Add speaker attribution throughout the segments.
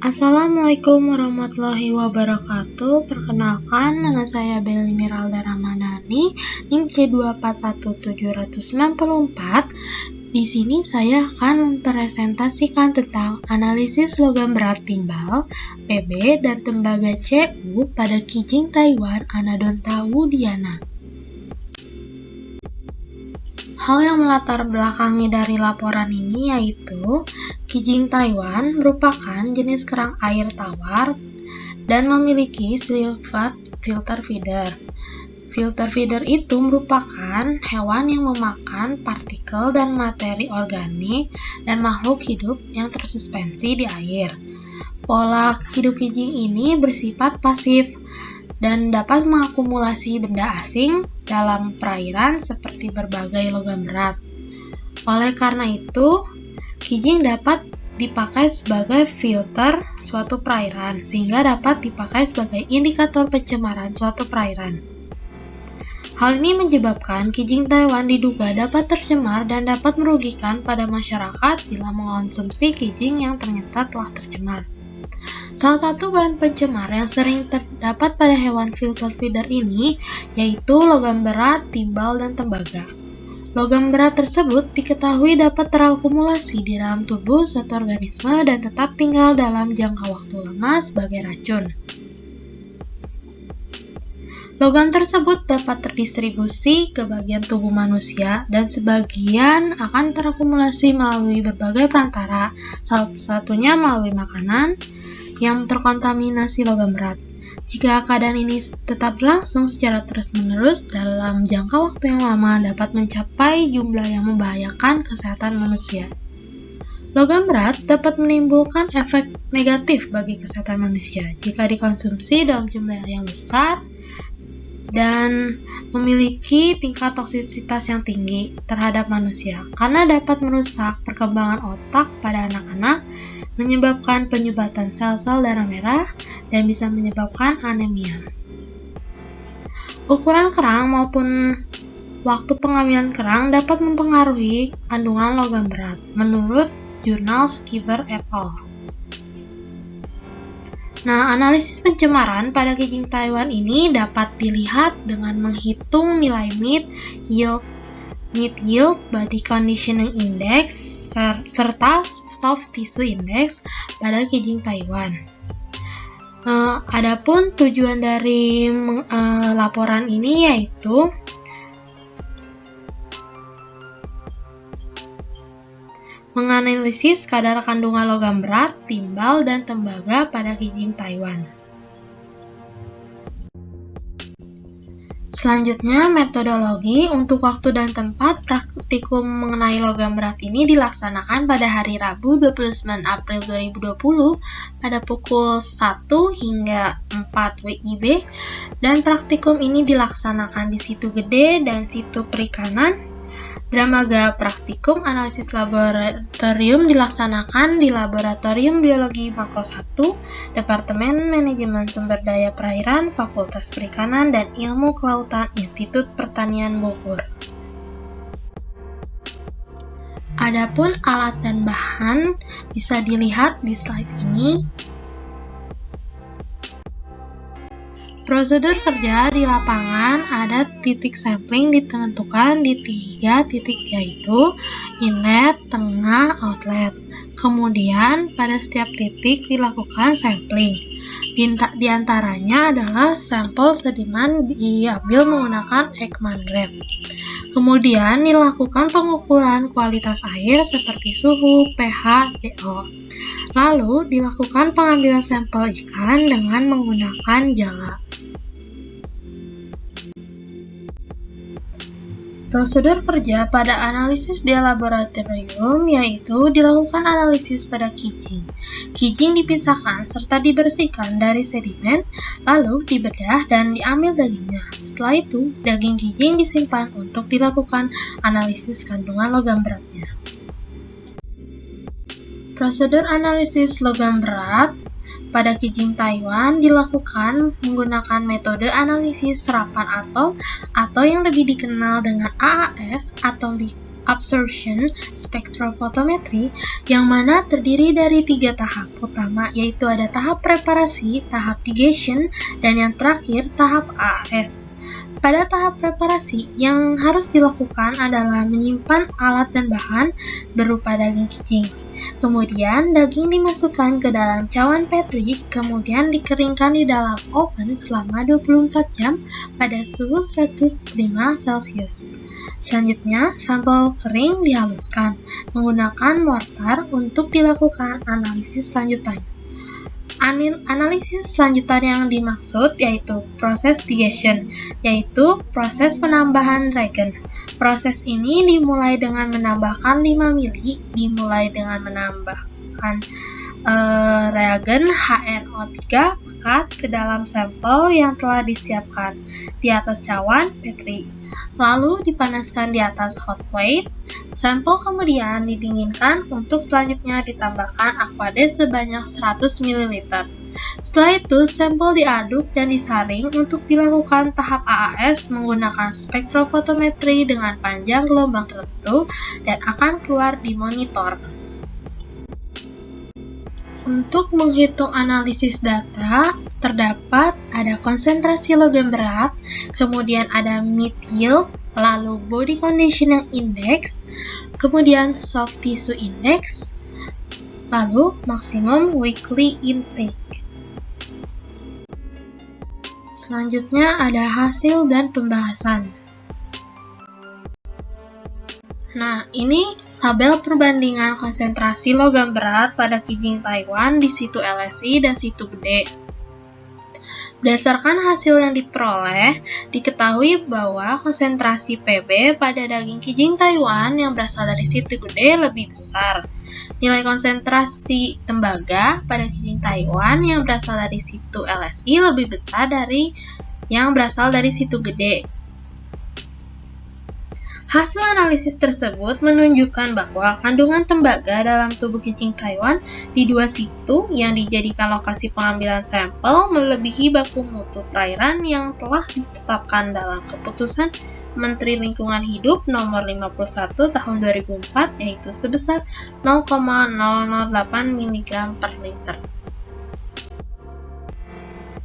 Speaker 1: Assalamualaikum warahmatullahi wabarakatuh. Perkenalkan, nama saya Belly Miralda Ramadhani, NIM C2417794. Di sini saya akan mempresentasikan tentang analisis logam berat timbal, PB, dan tembaga CU pada Kijing Taiwan Anadonta Wudiana. Hal yang melatar belakangi dari laporan ini yaitu Kijing Taiwan merupakan jenis kerang air tawar dan memiliki sifat filter feeder. Filter feeder itu merupakan hewan yang memakan partikel dan materi organik dan makhluk hidup yang tersuspensi di air. Pola hidup kijing ini bersifat pasif dan dapat mengakumulasi benda asing dalam perairan seperti berbagai logam berat. Oleh karena itu, kijing dapat dipakai sebagai filter suatu perairan, sehingga dapat dipakai sebagai indikator pencemaran suatu perairan. Hal ini menyebabkan kijing Taiwan diduga dapat tercemar dan dapat merugikan pada masyarakat bila mengonsumsi kijing yang ternyata telah tercemar. Salah satu bahan pencemar yang sering terdapat pada hewan filter feeder ini yaitu logam berat, timbal, dan tembaga. Logam berat tersebut diketahui dapat terakumulasi di dalam tubuh suatu organisme dan tetap tinggal dalam jangka waktu lama sebagai racun. Logam tersebut dapat terdistribusi ke bagian tubuh manusia dan sebagian akan terakumulasi melalui berbagai perantara, salah satunya melalui makanan yang terkontaminasi logam berat. Jika keadaan ini tetap berlangsung secara terus-menerus dalam jangka waktu yang lama dapat mencapai jumlah yang membahayakan kesehatan manusia. Logam berat dapat menimbulkan efek negatif bagi kesehatan manusia jika dikonsumsi dalam jumlah yang besar dan memiliki tingkat toksisitas yang tinggi terhadap manusia karena dapat merusak perkembangan otak pada anak-anak, menyebabkan penyumbatan sel-sel darah merah, dan bisa menyebabkan anemia. Ukuran kerang maupun waktu pengambilan kerang dapat mempengaruhi kandungan logam berat, menurut jurnal Skiver et al. Nah, analisis pencemaran pada kijing Taiwan ini dapat dilihat dengan menghitung nilai meat yield, body conditioning index, serta soft tissue index pada kijing Taiwan. Adapun tujuan dari laporan ini yaitu menganalisis kadar kandungan logam berat, timbal, dan tembaga pada kijing Taiwan. Selanjutnya, metodologi untuk waktu dan tempat praktikum mengenai logam berat ini dilaksanakan pada hari Rabu 29 April 2020 pada pukul 1 hingga 4 WIB dan praktikum ini dilaksanakan di Situ Gede dan Situ Perikanan. Dramaga praktikum analisis laboratorium dilaksanakan di Laboratorium Biologi Makro 1, Departemen Manajemen Sumber Daya Perairan, Fakultas Perikanan dan Ilmu Kelautan, Institut Pertanian Bogor. Adapun alat dan bahan bisa dilihat di slide ini. Prosedur kerja di lapangan ada titik sampling ditentukan di 3 titik yaitu inlet, tengah, outlet. Kemudian pada setiap titik dilakukan sampling. Di antaranya adalah sampel sedimen diambil menggunakan Ekman Grab. Kemudian dilakukan pengukuran kualitas air seperti suhu, pH, DO. Lalu dilakukan pengambilan sampel ikan dengan menggunakan jala. Prosedur kerja pada analisis di laboratorium yaitu dilakukan analisis pada kijing. Kijing dipisahkan serta dibersihkan dari sedimen, lalu dibedah dan diambil dagingnya. Setelah itu, daging kijing disimpan untuk dilakukan analisis kandungan logam beratnya. Prosedur analisis logam berat pada kijing Taiwan dilakukan menggunakan metode analisis serapan atom atau yang lebih dikenal dengan AAS, Atomic absorption spectrophotometry, yang mana terdiri dari 3 tahap utama, yaitu ada tahap preparasi, tahap digestion, dan yang terakhir tahap AAS. Pada tahap preparasi, yang harus dilakukan adalah menyimpan alat dan bahan berupa daging kijing. Kemudian, daging dimasukkan ke dalam cawan Petri, kemudian dikeringkan di dalam oven selama 24 jam pada suhu 105 Celcius. Selanjutnya, sampel kering dihaluskan menggunakan mortar untuk dilakukan analisis lanjutan. Analisis selanjutan yang dimaksud yaitu proses digestion, yaitu proses penambahan reagen. Proses ini dimulai dengan menambahkan 5 mili, reagen HNO3 pekat ke dalam sampel yang telah disiapkan di atas cawan Petri. Lalu dipanaskan di atas hot plate. Sampel kemudian didinginkan untuk selanjutnya ditambahkan aquades sebanyak 100 ml. Setelah itu, sampel diaduk dan disaring untuk dilakukan tahap AAS menggunakan spektrofotometri dengan panjang gelombang tertentu dan akan keluar di monitor. Untuk menghitung analisis data, terdapat ada konsentrasi logam berat, kemudian ada meat yield, lalu body conditioning index, kemudian soft tissue index, lalu maximum weekly intake. Selanjutnya ada hasil dan pembahasan. Nah, ini tabel perbandingan konsentrasi logam berat pada kijing Taiwan di situ LSI dan situ gede. Berdasarkan hasil yang diperoleh, diketahui bahwa konsentrasi Pb pada daging kijing Taiwan yang berasal dari situ gede lebih besar. Nilai konsentrasi tembaga pada kijing Taiwan yang berasal dari situ LSI lebih besar dari yang berasal dari situ gede. Hasil analisis tersebut menunjukkan bahwa kandungan tembaga dalam tubuh kijing Taiwan di 2 situ yang dijadikan lokasi pengambilan sampel melebihi baku mutu perairan yang telah ditetapkan dalam keputusan Menteri Lingkungan Hidup nomor 51 tahun 2004, yaitu sebesar 0,008 mg per liter.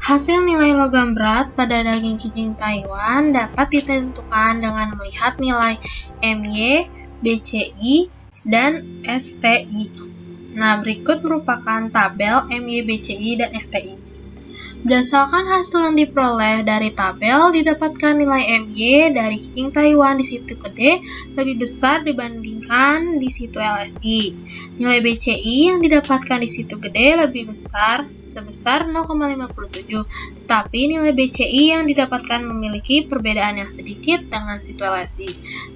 Speaker 1: Hasil nilai logam berat pada daging kijing Taiwan dapat ditentukan dengan melihat nilai MY, BCI, dan STI. Nah, berikut merupakan tabel MY, BCI, dan STI. Berdasarkan hasil yang diperoleh dari tabel, didapatkan nilai MY dari kijing Taiwan di situ gede lebih besar dibandingkan di situ LSI. Nilai BCI yang didapatkan di situ gede lebih besar sebesar 0,57, tetapi nilai BCI yang didapatkan memiliki perbedaan yang sedikit dengan situ LSI.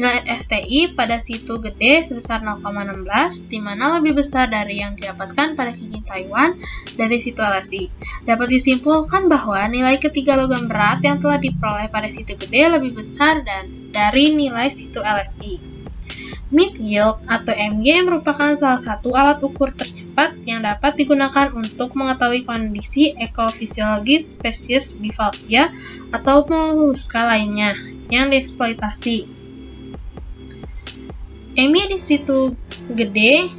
Speaker 1: Nilai STI pada situ gede sebesar 0,16, di mana lebih besar dari yang didapatkan pada kijing Taiwan dari situ LSI. Dapat disimpulkan bahwa nilai ketiga logam berat yang telah diperoleh pada situ gede lebih besar dari nilai situ LSI. Meat yield atau MY merupakan salah satu alat ukur tercepat yang dapat digunakan untuk mengetahui kondisi ekofisiologis spesies Bivalvia atau molluska lainnya yang dieksploitasi. MY di situ gede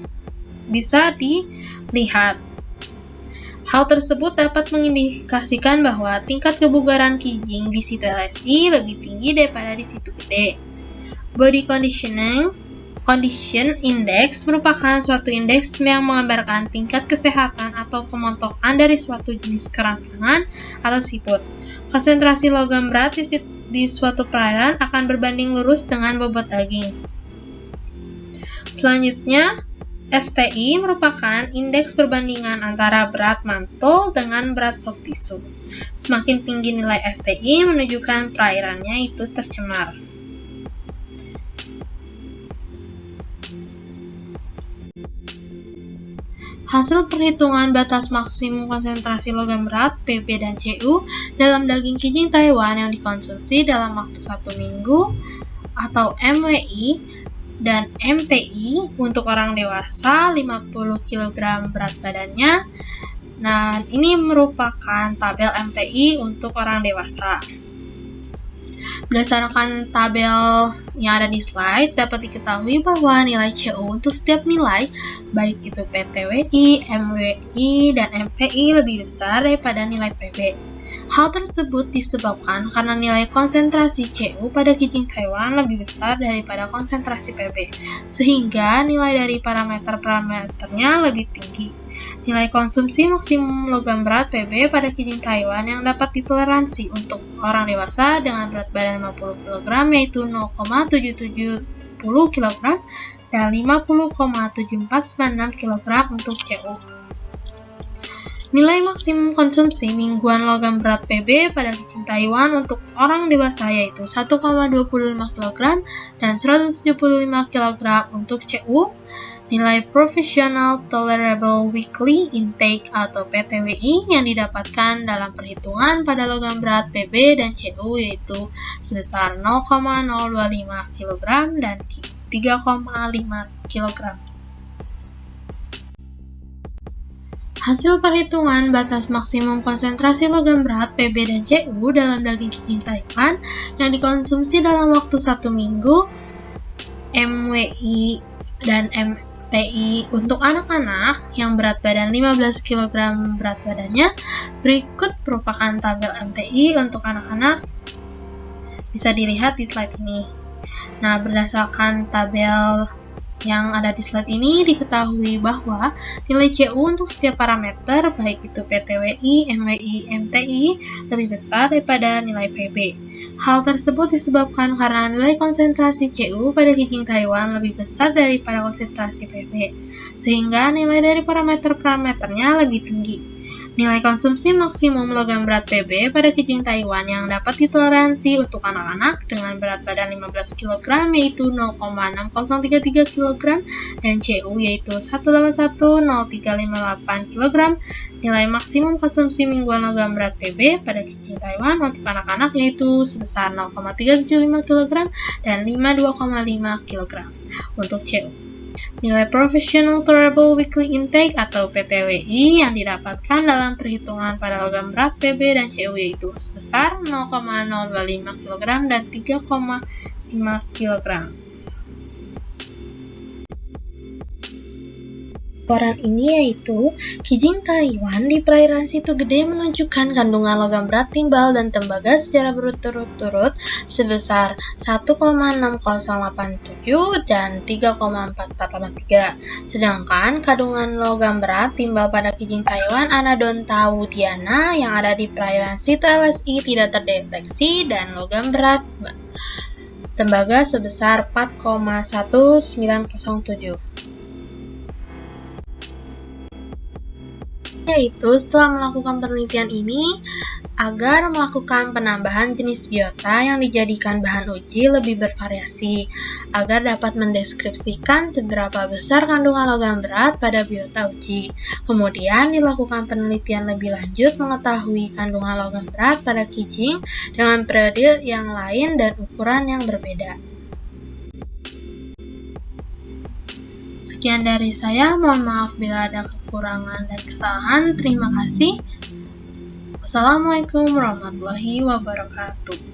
Speaker 1: bisa dilihat. Hal tersebut dapat mengindikasikan bahwa tingkat kebugaran kijing di situ LSI lebih tinggi daripada di situ gede. Body Condition Index merupakan suatu indeks yang menggambarkan tingkat kesehatan atau kemontokan dari suatu jenis kerangkangan atau siput. Konsentrasi logam berat di suatu perairan akan berbanding lurus dengan bobot daging. Selanjutnya, STI merupakan indeks perbandingan antara berat mantul dengan berat soft tissue. Semakin tinggi nilai STI menunjukkan perairannya itu tercemar. Hasil perhitungan batas maksimum konsentrasi logam berat Pb dan Cu dalam daging kijing Taiwan yang dikonsumsi dalam waktu 1 minggu atau MWI dan MTI untuk orang dewasa 50 kg berat badannya. Nah, ini merupakan tabel MTI untuk orang dewasa. Berdasarkan tabel yang ada di slide, dapat diketahui bahwa nilai CO untuk setiap nilai, baik itu PTWI, MWI, dan MPI lebih besar daripada nilai PB. Hal tersebut disebabkan karena nilai konsentrasi CO pada kijing Taiwan lebih besar daripada konsentrasi PB, sehingga nilai dari parameter-parameternya lebih tinggi. Nilai konsumsi maksimum logam berat PB pada kijing Taiwan yang dapat ditoleransi untuk orang dewasa dengan berat badan 50 kg yaitu 0,770 kg dan 50,7496 kg untuk CO. Nilai maksimum konsumsi mingguan logam berat PB pada kijing Taiwan untuk orang dewasa yaitu 1,25 kg dan 175 kg untuk CO. Nilai Professional Tolerable Weekly Intake atau PTWI yang didapatkan dalam perhitungan pada logam berat PB dan CO yaitu sebesar 0,025 kg dan 3,5 kg. Hasil perhitungan batas maksimum konsentrasi logam berat PB dan CO dalam daging kijing Taiwan yang dikonsumsi dalam waktu 1 minggu, MWI dan MTI untuk anak-anak yang berat badan 15 kg berat badannya. Berikut merupakan tabel MTI untuk anak-anak, bisa dilihat di slide ini. Nah, berdasarkan tabel yang ada di slide ini diketahui bahwa nilai CO untuk setiap parameter baik itu PTWI, MWI, MTI lebih besar daripada nilai PB. Hal tersebut disebabkan karena nilai konsentrasi CO pada kijing Taiwan lebih besar daripada konsentrasi PB, sehingga nilai dari parameter-parameternya lebih tinggi. Nilai konsumsi maksimum logam berat PB pada kijing Taiwan yang dapat ditoleransi untuk anak-anak dengan berat badan 15 kg yaitu 0,6033 kg dan CO yaitu 1810358 kg. Nilai maksimum konsumsi mingguan logam berat PB pada kijing Taiwan untuk anak-anak yaitu sebesar 0,375 kg dan 52,5 kg untuk CO. Nilai Professional Tolerable Weekly Intake atau PTWI yang didapatkan dalam perhitungan pada logam berat PB dan CO yaitu sebesar 0,025 kg dan 3,5 kg. Laporan ini yaitu kijing Taiwan di perairan Situ Gede menunjukkan kandungan logam berat timbal dan tembaga secara berturut-turut sebesar 1,6087 dan 3,4483. Sedangkan kandungan logam berat timbal pada kijing Taiwan Anadon Taudiana yang ada di perairan Situ LSI tidak terdeteksi dan logam berat tembaga sebesar 4,1907. Yaitu setelah melakukan penelitian ini agar melakukan penambahan jenis biota yang dijadikan bahan uji lebih bervariasi agar dapat mendeskripsikan seberapa besar kandungan logam berat pada biota uji. Kemudian dilakukan penelitian lebih lanjut mengetahui kandungan logam berat pada kijing dengan periode yang lain dan ukuran yang berbeda. Sekian dari saya, mohon maaf bila ada kekurangan dan kesalahan. Terima kasih. Wassalamualaikum warahmatullahi wabarakatuh.